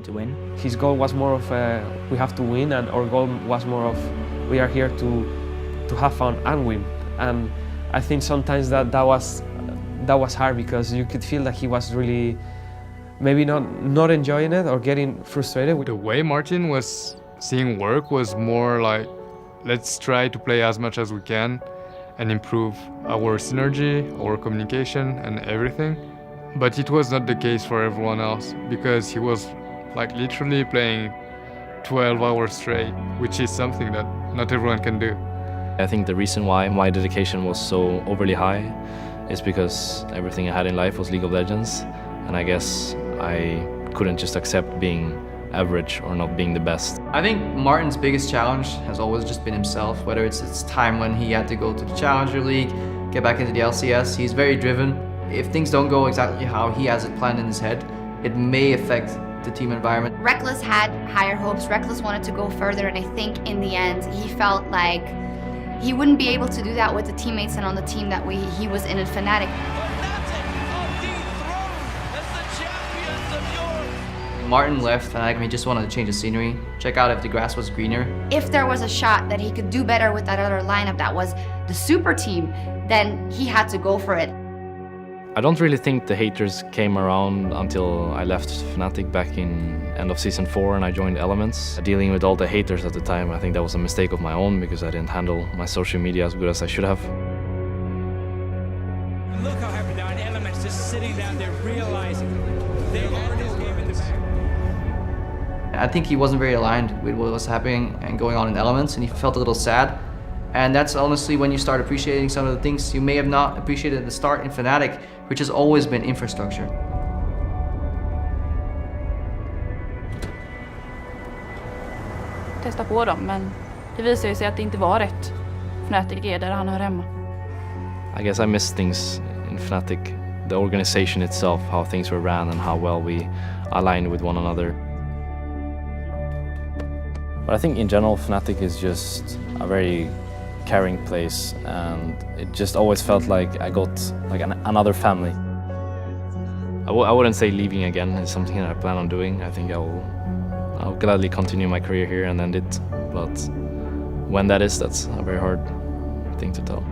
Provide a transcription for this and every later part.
want to win. His goal was more of we have to win, and our goal was more of we are here to have fun and win. And I think sometimes that was hard because you could feel that he was really maybe not enjoying it or getting frustrated. The way Martin was seeing work was more like, let's try to play as much as we can and improve our synergy, our communication and everything. But it was not the case for everyone else because he was like literally playing 12 hours straight, which is something that not everyone can do. I think the reason why my dedication was so overly high is because everything I had in life was League of Legends, and I guess I couldn't just accept being average or not being the best. I think Martin's biggest challenge has always just been himself, whether it's time when he had to go to the Challenger League, get back into the LCS. He's very driven. If things don't go exactly how he has it planned in his head, it may affect the team environment. Rekkles had higher hopes. Rekkles wanted to go further, and I think in the end he felt like he wouldn't be able to do that with the teammates and on the team that he was in Fnatic. Martin left Fnatic and he just wanted to change the scenery, check out if the grass was greener. If there was a shot that he could do better with that other lineup that was the super team, then he had to go for it. I don't really think the haters came around until I left Fnatic back in end of season 4 and I joined Elements. Dealing with all the haters at the time, I think that was a mistake of my own because I didn't handle my social media as good as I should have. Look how happy now in Elements, just sitting down there realizing they had this game in the bag. I think he wasn't very aligned with what was happening and going on in Elements, and he felt a little sad. And that's honestly when you start appreciating some of the things you may have not appreciated at the start in Fnatic, which has always been infrastructure. Testa på dem, men det visar ju sig att det inte var rätt. Fnatic är där han hör hemma. I guess I miss things in Fnatic, the organization itself, how things were ran and how well we aligned with one another. But I think in general Fnatic is just a very caring place, and it just always felt like I got like another family. I wouldn't say leaving again is something that I plan on doing. I think I'll gladly continue my career here and end it, but when that is, that's a very hard thing to tell.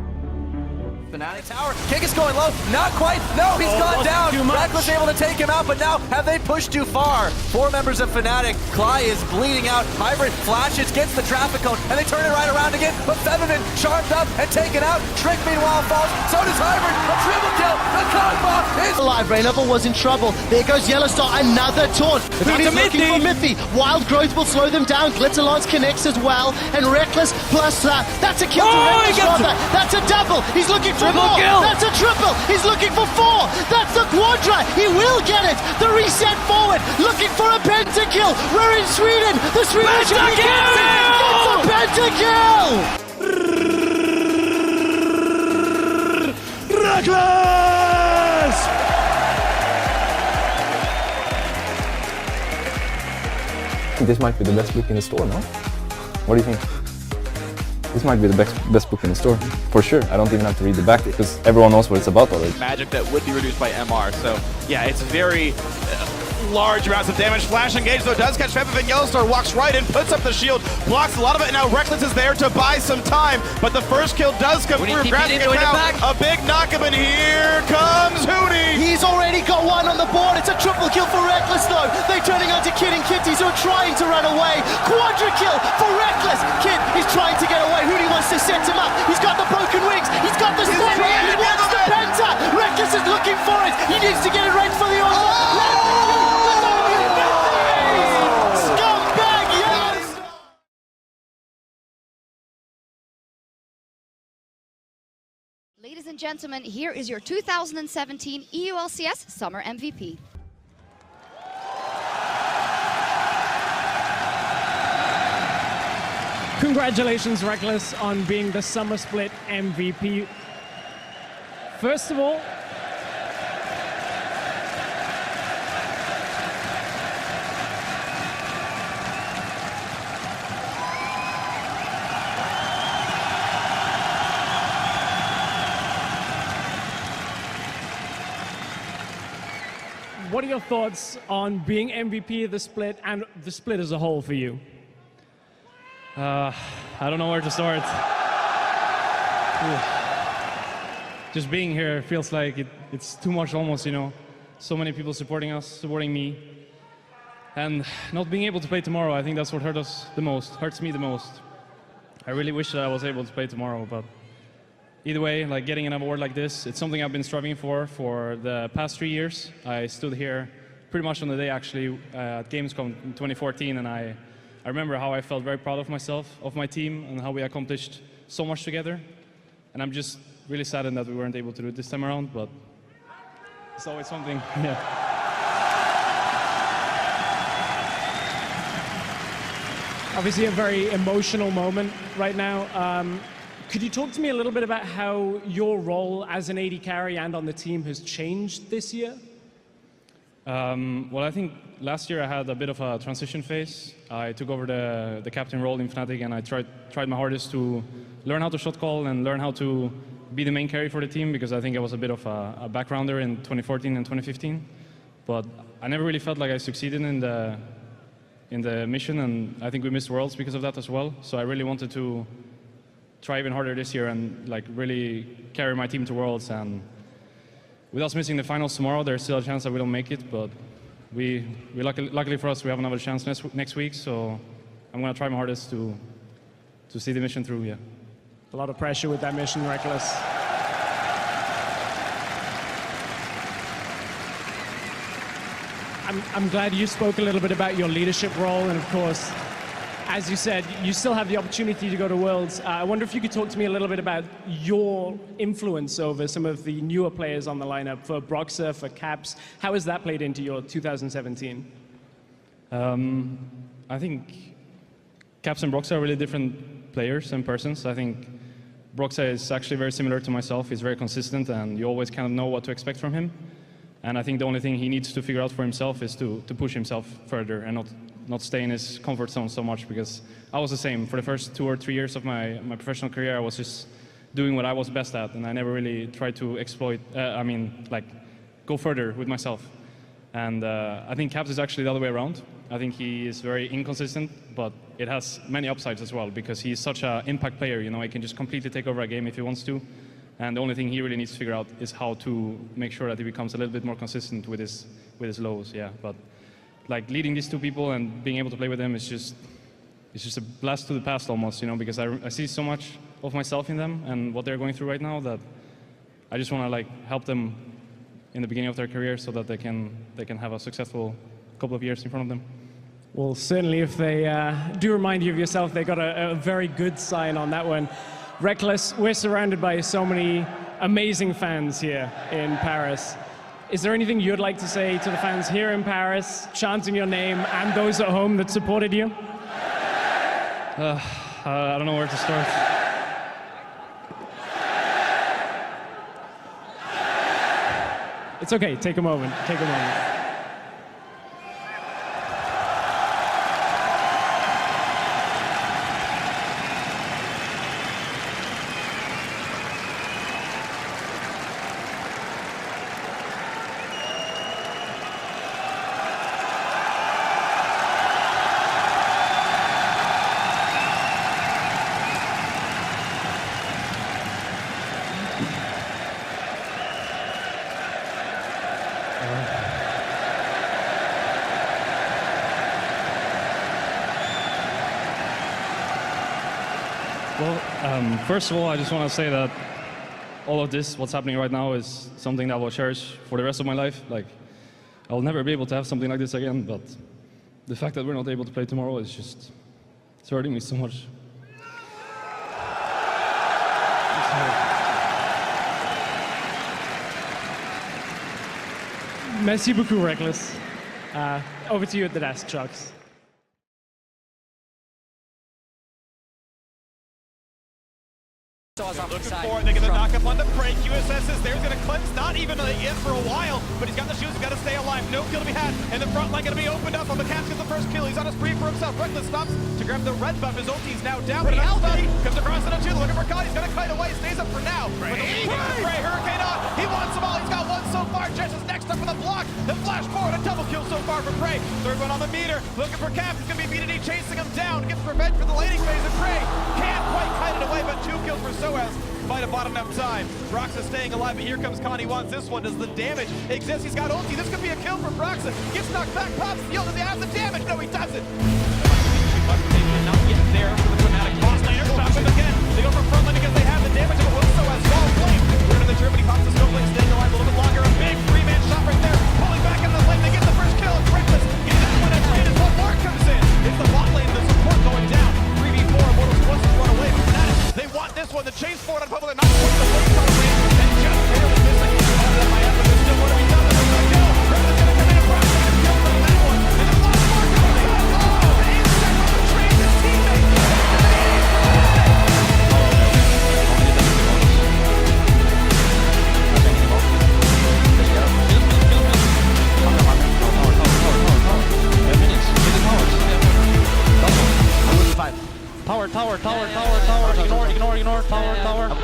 Fnatic tower, King is going low, not quite, no, he's gone down. Rekkles able to take him out, but now have they pushed too far? 4 members of Fnatic, Cly is bleeding out, Hybrid flashes, gets the traffic cone, and they turn it right around again, but Feminine charmed up and taken out. Trick meanwhile falls, so does Hybrid, a triple kill, the combo is alive. Rainover was in trouble, there goes Yellowstar, another taunt. Hooney's looking for Miffy, Wild Growth will slow them down, Glitzerlance connects as well, and Rekkles plus that's a kill to Rekkles, that's a double, he's looking for triple more. Kill. That's a triple. He's looking for 4. That's the quadra. He will get it. The reset forward. Looking for a pentakill. We're in Sweden. The Swedish gets a pentakill. Rekkles! This might be the best book in the store, no? What do you think? This might be the best book in the store, for sure. I don't even have to read the back because everyone knows what it's about already. Magic that would be reduced by MR, so yeah, it's very large amounts of damage. Flash engage, though, does catch Febiv, and Yellowstar walks right in, puts up the shield, blocks a lot of it, and now Rekkles is there to buy some time, but the first kill does come through, grabbing it now. A big knock-up, and here comes Hooney! He's already got one on the board. It's a triple kill for Rekkles, though. They're turning onto Kid and Kitties, who are trying to run away. Quadra kill for Rekkles. Kid is trying to get away. Hooney wants to set him up. He's got the broken wings. He's got the spot. He wants the penta. Rekkles is looking for it. He needs to get it right for the onslaught. Ladies and gentlemen, here is your 2017 EULCS Summer MVP. Congratulations, Rekkles, on being the Summer Split MVP. First of all, what are your thoughts on being MVP of the split and the split as a whole for you? I don't know where to start. Just being here feels like it's too much almost, you know. So many people supporting us, supporting me. And not being able to play tomorrow, I think that's what hurts me the most. I really wish that I was able to play tomorrow, but either way, like getting an award like this, it's something I've been striving for the past 3 years. I stood here pretty much on the day actually at Gamescom in 2014, and I remember how I felt very proud of myself, of my team, and how we accomplished so much together. And I'm just really saddened that we weren't able to do it this time around, but it's always something, yeah. Obviously a very emotional moment right now. Could you talk to me a little bit about how your role as an AD carry and on the team has changed this year? Well, I think last year I had a bit of a transition phase. I took over the captain role in Fnatic, and I tried my hardest to learn how to shot call and learn how to be the main carry for the team, because I think I was a bit of a backgrounder in 2014 and 2015. But I never really felt like I succeeded in the mission, and I think we missed Worlds because of that as well. So I really wanted to try even harder this year and like really carry my team to Worlds. And with us missing the finals tomorrow, there's still a chance that we don't make it, but we luckily for us, we have another chance next week. So I'm gonna try my hardest to see the mission through. Yeah. A lot of pressure with that mission, Rekkles. I'm glad you spoke a little bit about your leadership role, and of course, as you said, you still have the opportunity to go to Worlds. I wonder if you could talk to me a little bit about your influence over some of the newer players on the lineup, for Broxah, for Caps. How has that played into your 2017? I think Caps and Broxah are really different players and persons. I think Broxah is actually very similar to myself. He's very consistent, and you always kind of know what to expect from him. And I think the only thing he needs to figure out for himself is to push himself further and not stay in his comfort zone so much, because I was the same. For the first 2 or 3 years of my professional career, I was just doing what I was best at, and I never really tried to go further with myself. And I think Caps is actually the other way around. I think he is very inconsistent, but it has many upsides as well, because he's such an impact player. You know, he can just completely take over a game if he wants to. And the only thing he really needs to figure out is how to make sure that he becomes a little bit more consistent with his lows. Yeah, but like leading these two people and being able to play with them is just a blast to the past almost, you know, because I see so much of myself in them and what they're going through right now, that I just want to like help them in the beginning of their career so that they can have a successful couple of years in front of them. Well, certainly if they do remind you of yourself, they got a very good sign on that one. Rekkles, we're surrounded by so many amazing fans here in Paris. Is there anything you'd like to say to the fans here in Paris, chanting your name, and those at home that supported you? I don't know where to start. It's okay, take a moment, take a moment. Well, first of all, I just want to say that all of this, what's happening right now, is something that I will cherish for the rest of my life. Like, I'll never be able to have something like this again, but the fact that we're not able to play tomorrow is just, it's hurting me so much. Merci beaucoup, Rekkles. Over to you at the desk, Chucks. Looking for it, they get the knock up on the break. USS is there, he's gonna cleanse, not even in for a while, but he's got the shoes, he's gotta stay alive. No kill to be had, and the front line gonna be opened up on the Caps gets the first kill. He's on a spree for himself. Rekkles stops to grab the red buff. His ulti's now down, but healthy. Comes across it on two, looking for Kite. He's gonna kite away, stays up for now. But the lead, Hurricane on, he wants them all. He's got one so far. Jess is next stuck with a block. The flash forward, a double kill so far for Prey. Third one on the meter, looking for Cap. He's gonna be BDD chasing him down. Gets revenge for the laning phase of Prey. Can't quite kite it away, but 2 kills for Soaz. Might have bought enough time. Broxa staying alive, but here comes Khan. He wants this one. Does the damage exist? He's got ulti. This could be a kill for Broxa. Gets knocked back, pops the ult. Does he have the damage? No, he doesn't. Not yet there for the Fnatic boss laner. Stops him again. They go for front line because they have the damage, but also has small flame. We're into the Germany, pops the snow blade, staying alive a little bit longer. A big 3-man shot right there. Pulling back into the lane. They get the first kill. It's Rekkles. Get that one as late as one more comes in. It's the bot lane, the support going down. 3v4, Immortals wants to run away from Fnatic. They want this one. The chase forward on public, not quite the lane on the lane. And just barely missing. Oh, that might happen, but still what have we done? There's no kill. Rekkles gonna come in and Broxa gonna kill from that one. And then lots more coming. Oh, and Insect betrays his teammate. Tower. Ignore. Tower.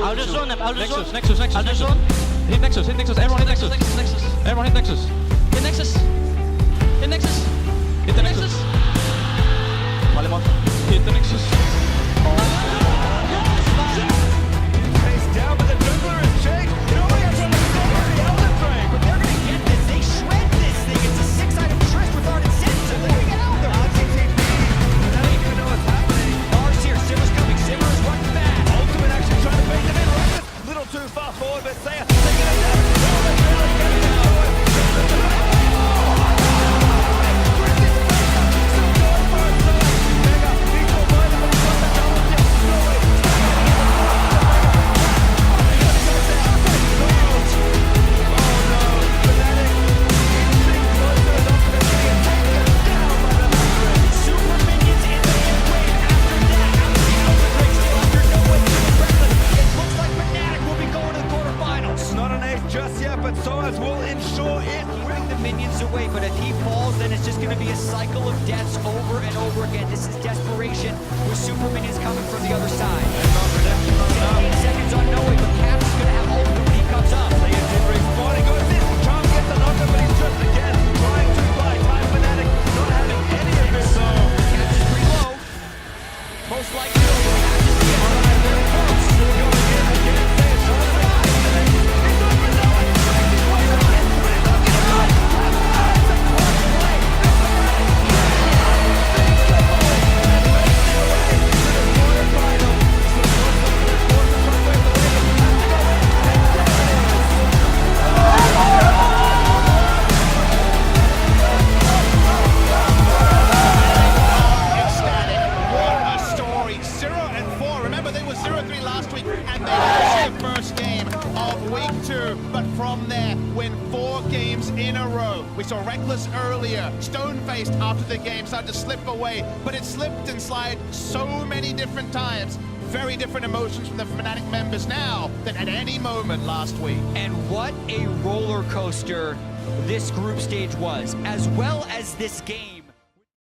I'll just run them. Nexus. I'll just run. Hit Nexus. Everyone hit Nexus. Everyone hit Nexus. Hit Nexus. Hit the Nexus. Hit the Nexus. Face down, but the jungler is changed. It only has one the Elden Ring. But they're gonna get this. They shred this thing. It's a 6-item Trish with Ardent Sensor. They're gonna get out there. TTP. I don't even know what's happening. Mars here. Zimmer's coming. Zimmer is running fast. Ultimate action trying to bait them in. Rekkles, little too far forward, but Saya taking it down. Oh, they're barely getting it forward. Just yet, but Soaz will ensure it. Keeping the minions away, but if he falls, then it's just going to be a cycle of deaths over and over again. This is desperation with super minions coming from the other side. 8 seconds on Noe, but Cap is going to have ult when he comes up. He goes in. Charm gets the knocker, but he's just again trying to buy time. Fnatic not having any of it, so Cap is pretty low. Most likely over. We have to see it. Very close. still going in again. Say it's on the line. He's going for Noah. He's way on it. We saw Rekkles earlier, stone-faced after the game, started to slip away, but it slipped and slid so many different times. Very different emotions from the Fnatic members now than at any moment last week. And what a roller coaster this group stage was, as well as this game.